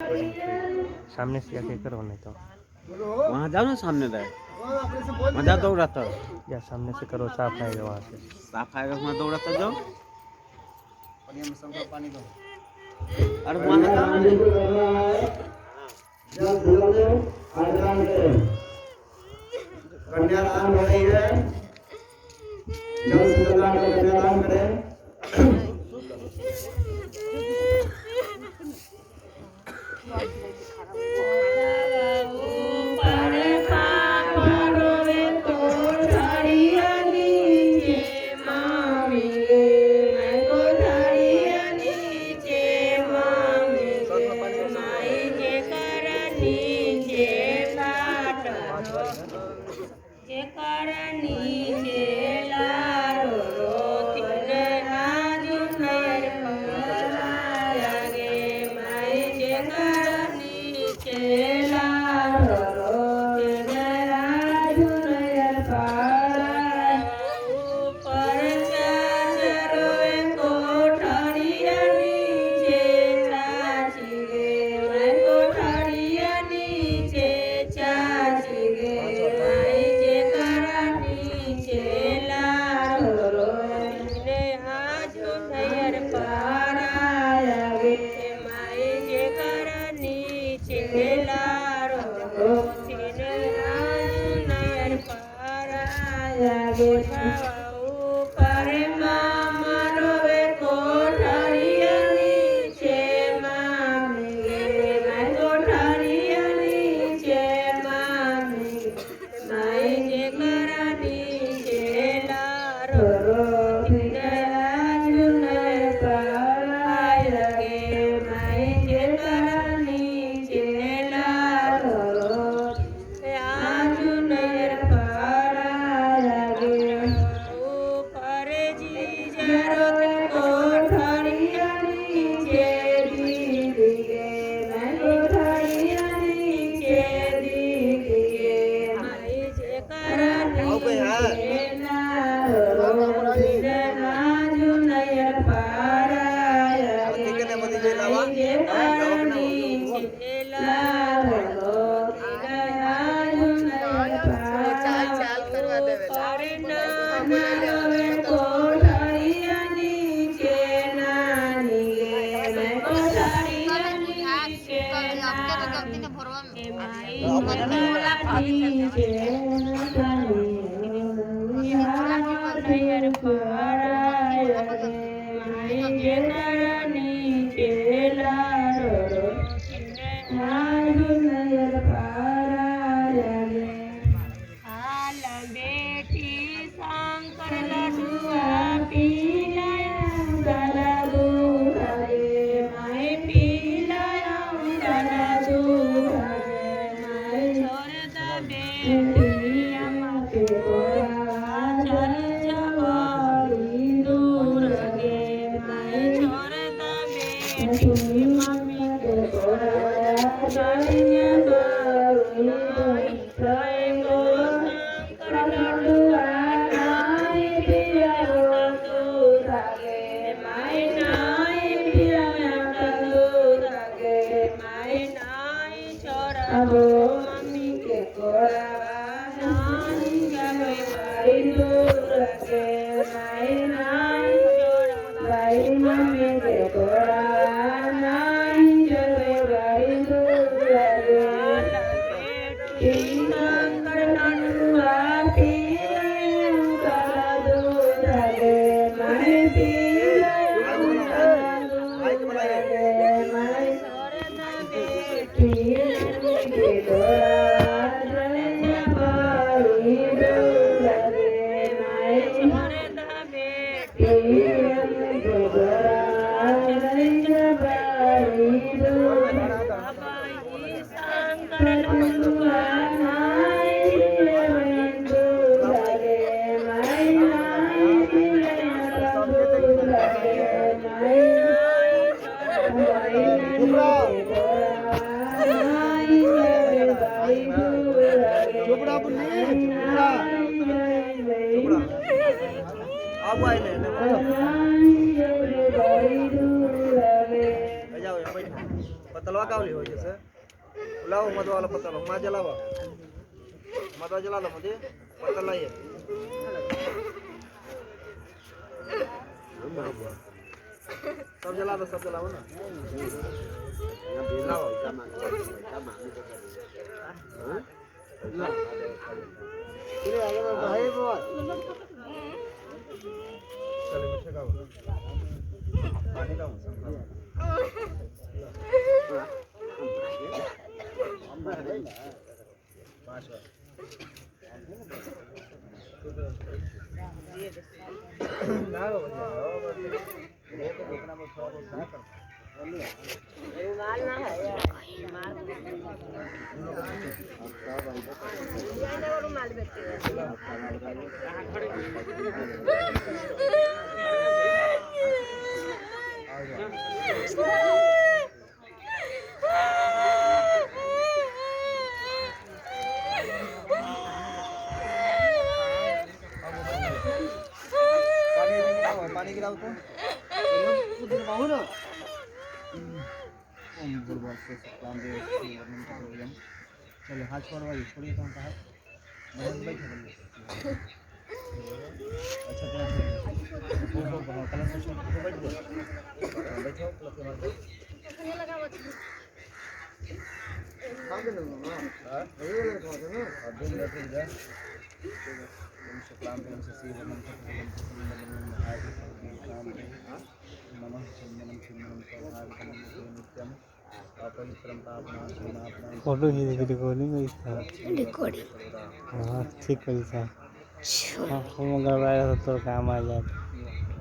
सामने से जाके करो नहीं तो वहाँ जाओ ना सामने रहे वहाँ जा दौड़ाता या सामने से करो, साफ आएगा वहाँ से। साफ आएगा वहाँ दौड़ाता जाओ। अरे वहाँ कन्यादान हो रही है, जल्द से जल्द आकर कन्यादान करें। गावली हो जैसे लाओ मध वाला पत्ता लो माँ जलावा मध जला लो मुझे पत्ता लाइए सब जलाओ ना लाओ भाई बोल चले मीठे का पानी का पानी गिराओ तो चलो हाथ छोड़वाइए छोड़िए तो हाथ बैठो अच्छा कलर से छोड़ बैठ बैठो फोटो खींच रिकॉर्डिंग रिकॉर्डिंग हाँ ठीक करी था हाँ हम करवाया तो तोर काम आ जाए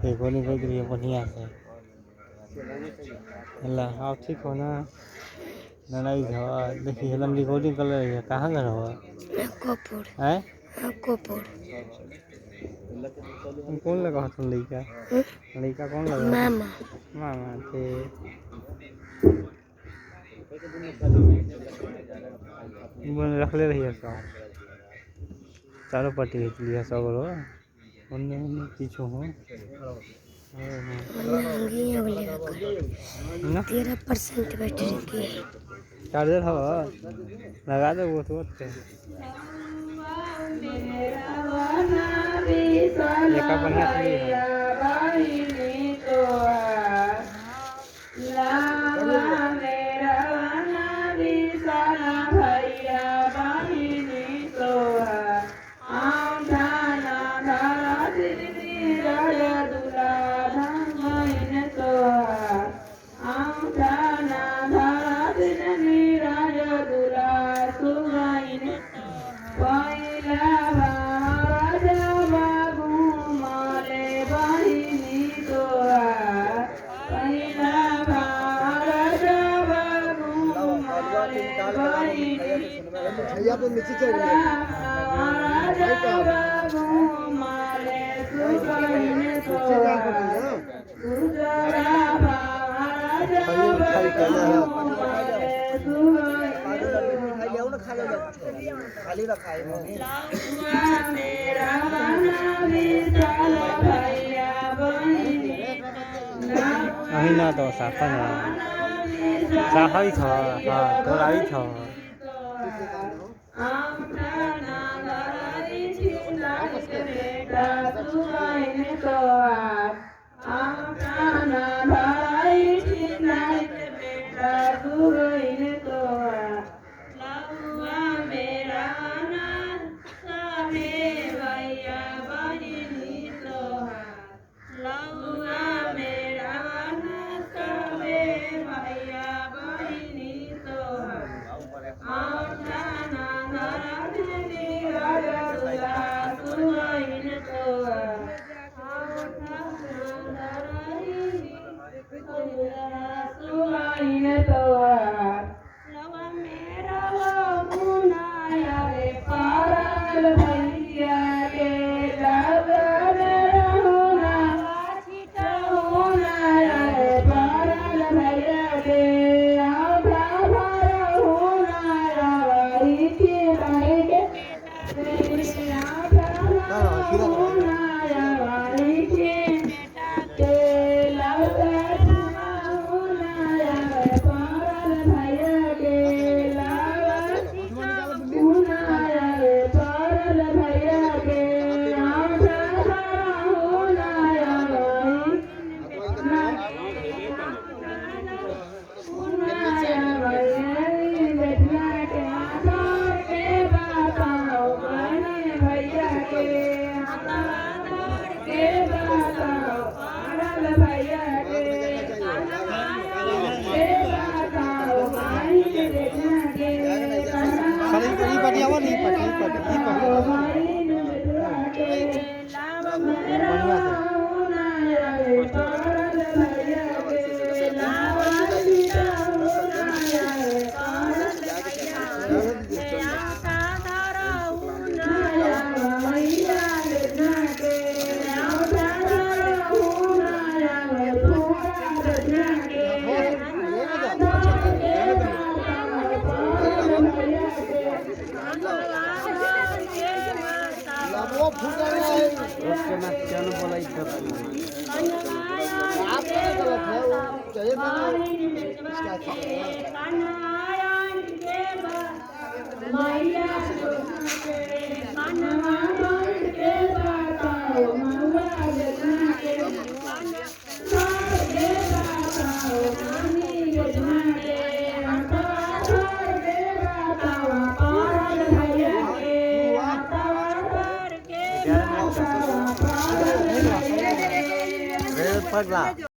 रिकॉर्डिंग कर रही है बढ़िया से अल्लाह आप ठीक हो ना लड़ाई झगड़ा देखिए एकदम रिकॉर्डिंग कर रही है कहाँ घर हो कोपुर हैं कोपुर कौन लगा हो तुम लड़का लड़का कौन लगा मामा मामा थे रख ले रही है सब चारों पट्टी खींच लिया सब रो उन्ने पीछू हो 13% बैटरी की चार्जर हो लगा दो वो तो एका बढ़िया से है भैया तो नीचे चल रही खाली रखा है अही ना तो साफा ना साफा ही था हाँ थोड़ा ही था આવવાનું ઈ પાટી પગલા